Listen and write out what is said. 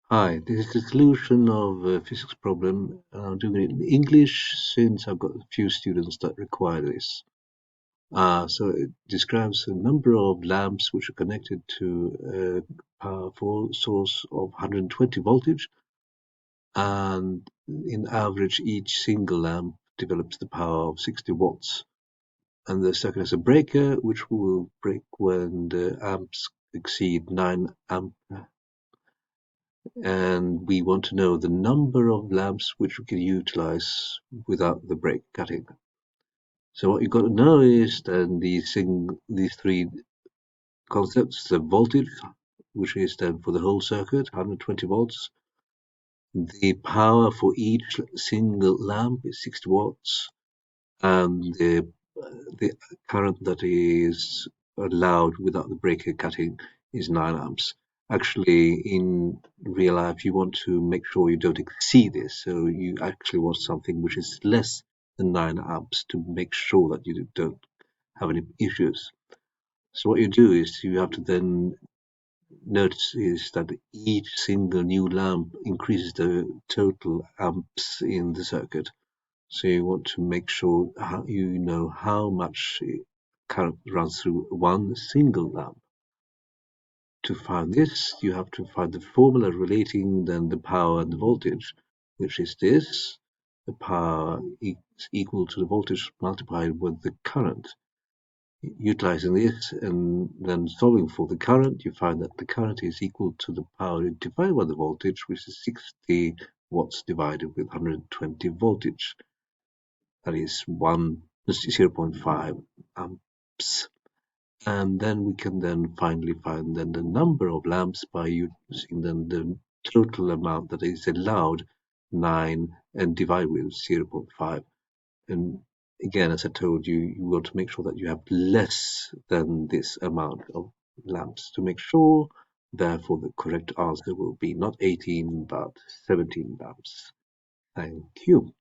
Hi, this is the solution of a physics problem. I'm doing it in English since I've got a few students that require this. So it describes a number of lamps which are connected to a powerful source of 120 voltage, and in average, each single lamp develops the power of 60 watts. And the circuit has a breaker which will break when the amps exceed 9 amp, and we want to know the number of lamps which we can utilize without the break cutting. So what you've got to know is then these three concepts: the voltage, which is then for the whole circuit, 120 volts. The power for each single lamp is 60 watts, and the current that is allowed without the breaker cutting is 9 amps. Actually, in real life, you want to make sure you don't exceed this, so you actually want something which is less than 9 amps to make sure that you don't have any issues. So what you do is you have to then notice is that each single new lamp increases the total amps in the circuit. So you want to make sure you know how much current runs through one single lamp. To find this, you have to find the formula relating then the power and the voltage, which is this. The power is equal to the voltage multiplied with the current. Utilizing this and then solving for the current, you find that the current is equal to the power divided by the voltage, which is 60 watts divided with 120 voltage. That is 0.5 amps. And then we can then finally find then the number of lamps by using then the total amount that is allowed, 9, and divide with 0.5. And again, as I told you, you want to make sure that you have less than this amount of lamps to make sure. Therefore, the correct answer will be not 18 but 17 lamps. Thank you.